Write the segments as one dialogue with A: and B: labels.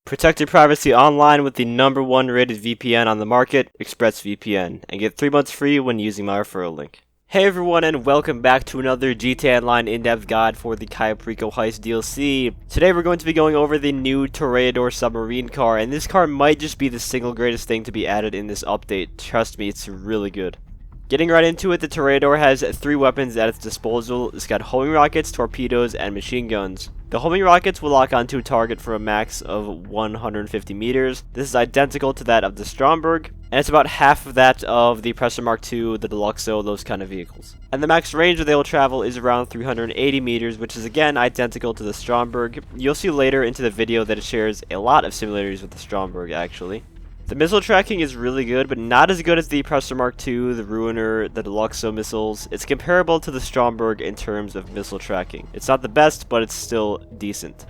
A: Protect your privacy online with the #1 rated VPN on the market, ExpressVPN, and get 3 months free when using my referral link. Hey everyone, and welcome back to another GTA Online in-depth guide for the Cayo Perico Heist DLC. Today we're going to be going over the new Toreador submarine car, and this car might just be the single greatest thing to be added in this update. Trust me, it's really good. Getting right into it, the Toreador has 3 weapons at its disposal. It's got homing rockets, torpedoes, and machine guns. The homing rockets will lock onto a target for a max of 150 meters. This is identical to that of the Stromberg, and it's about half of that of the Oppressor Mk, the Deluxo, those kind of vehicles. And the max range that they will travel is around 380 meters, which is again identical to the Stromberg. You'll see later into the video that it shares a lot of similarities with the Stromberg, actually. The missile tracking is really good, but not as good as the Oppressor Mk, the Ruiner, the Deluxo missiles. It's comparable to the Stromberg in terms of missile tracking. It's not the best, but it's still decent.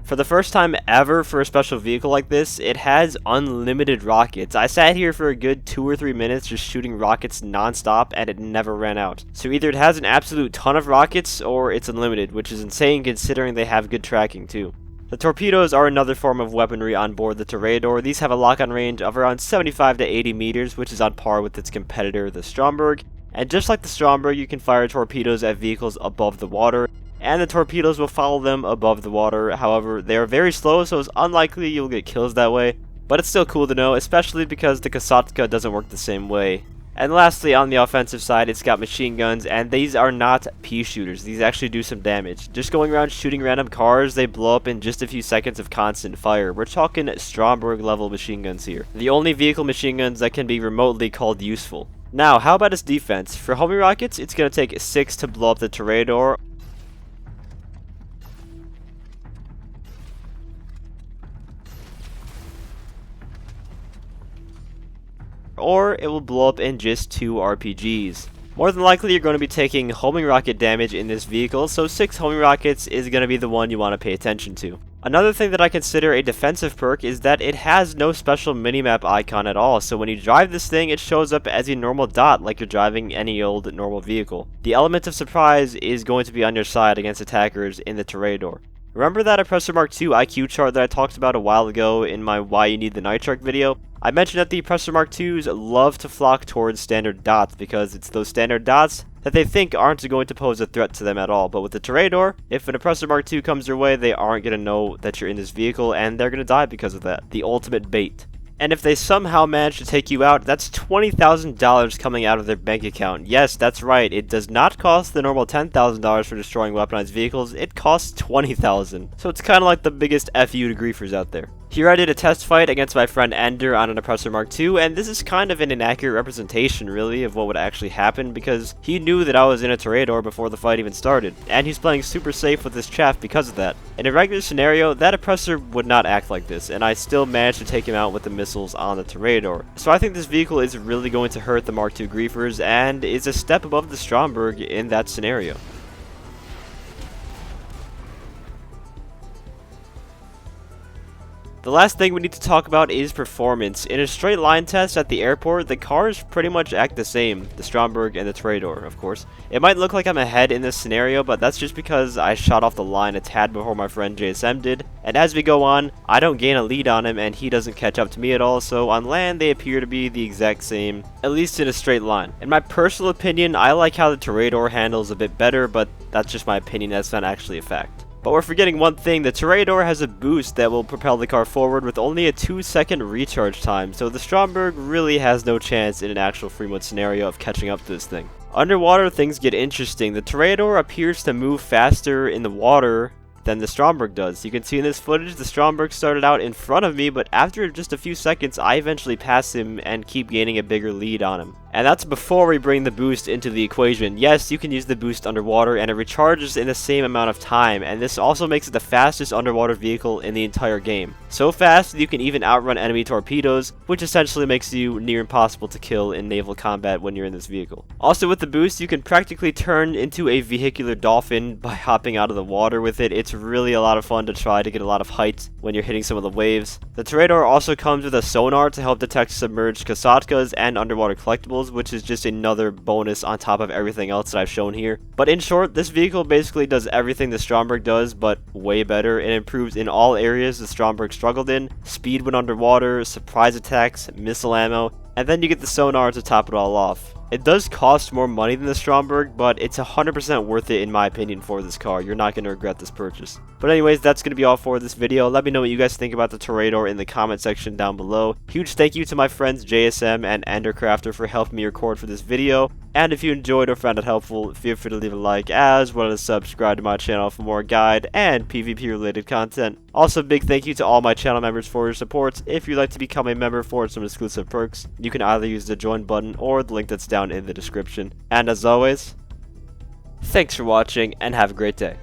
A: For the first time ever for a special vehicle like this, it has unlimited rockets. I sat here for a good 2 or 3 minutes just shooting rockets non-stop, and it never ran out. So either it has an absolute ton of rockets, or it's unlimited, which is insane considering they have good tracking too. The torpedoes are another form of weaponry on board the Toreador. These have a lock-on range of around 75 to 80 meters, which is on par with its competitor, the Stromberg. And just like the Stromberg, you can fire torpedoes at vehicles above the water, and the torpedoes will follow them above the water. However, they are very slow, so it's unlikely you'll get kills that way. But it's still cool to know, especially because the Kasatka doesn't work the same way. And lastly, on the offensive side, it's got machine guns, and these are not pea shooters. These actually do some damage. Just going around shooting random cars, they blow up in just a few seconds of constant fire. We're talking Stromberg level machine guns here. The only vehicle machine guns that can be remotely called useful. Now, how about its defense? For homing rockets, it's going to take 6 to blow up the Toreador. Or it will blow up in just 2 RPGs. More than likely you're going to be taking homing rocket damage in this vehicle, so 6 homing rockets is going to be the one you want to pay attention to. Another thing that I consider a defensive perk is that it has no special minimap icon at all, so when you drive this thing it shows up as a normal dot like you're driving any old normal vehicle. The element of surprise is going to be on your side against attackers in the Toreador. Remember that Oppressor Mk IQ chart that I talked about a while ago in my Why You Need the Night Shark video? I mentioned that the Oppressor Mk love to flock towards standard dots because it's those standard dots that they think aren't going to pose a threat to them at all. But with the Toreador, if an Oppressor Mk comes their way, they aren't going to know that you're in this vehicle, and they're going to die because of that. The ultimate bait. And if they somehow manage to take you out, that's $20,000 coming out of their bank account. Yes, that's right. It does not cost the normal $10,000 for destroying weaponized vehicles. It costs $20,000. So it's kind of like the biggest FU to griefers out there. Here I did a test fight against my friend Ender on an Oppressor Mk, and this is kind of an inaccurate representation, really, of what would actually happen, because he knew that I was in a Toreador before the fight even started, and he's playing super safe with his chaff because of that. In a regular scenario, that Oppressor would not act like this, and I still managed to take him out with the missiles on the Toreador. So I think this vehicle is really going to hurt the Mark II griefers, and is a step above the Stromberg in that scenario. The last thing we need to talk about is performance. In a straight line test at the airport, the cars pretty much act the same, the Stromberg and the Toreador, of course. It might look like I'm ahead in this scenario, but that's just because I shot off the line a tad before my friend JSM did, and as we go on, I don't gain a lead on him and he doesn't catch up to me at all, so on land they appear to be the exact same, at least in a straight line. In my personal opinion, I like how the Toreador handles a bit better, but that's just my opinion, that's not actually a fact. But we're forgetting one thing, the Toreador has a boost that will propel the car forward with only a 2-second recharge time, so the Stromberg really has no chance in an actual free mode scenario of catching up to this thing. Underwater, things get interesting. The Toreador appears to move faster in the water than the Stromberg does. You can see in this footage, the Stromberg started out in front of me, but after just a few seconds, I eventually pass him and keep gaining a bigger lead on him. And that's before we bring the boost into the equation. Yes, you can use the boost underwater, and it recharges in the same amount of time, and this also makes it the fastest underwater vehicle in the entire game. So fast that you can even outrun enemy torpedoes, which essentially makes you near impossible to kill in naval combat when you're in this vehicle. Also with the boost, you can practically turn into a vehicular dolphin by hopping out of the water with it. It's It's really a lot of fun to try to get a lot of height when you're hitting some of the waves. The Toreador also comes with a sonar to help detect submerged Kasatkas and underwater collectibles, which is just another bonus on top of everything else that I've shown here. But in short, this vehicle basically does everything the Stromberg does, but way better. It improves in all areas the Stromberg struggled in: speed when underwater, surprise attacks, missile ammo, and then you get the sonar to top it all off. It does cost more money than the Stromberg, but it's 100% worth it in my opinion for this car. You're not going to regret this purchase. But anyways, that's going to be all for this video. Let me know what you guys think about the Toreador in the comment section down below. Huge thank you to my friends JSM and Endercrafter for helping me record for this video. And if you enjoyed or found it helpful, feel free to leave a like, as well as subscribe to my channel for more guide and PvP related content. Also, big thank you to all my channel members for your support. If you'd like to become a member for some exclusive perks, you can either use the join button or the link that's down in the description. And as always, thanks for watching and have a great day.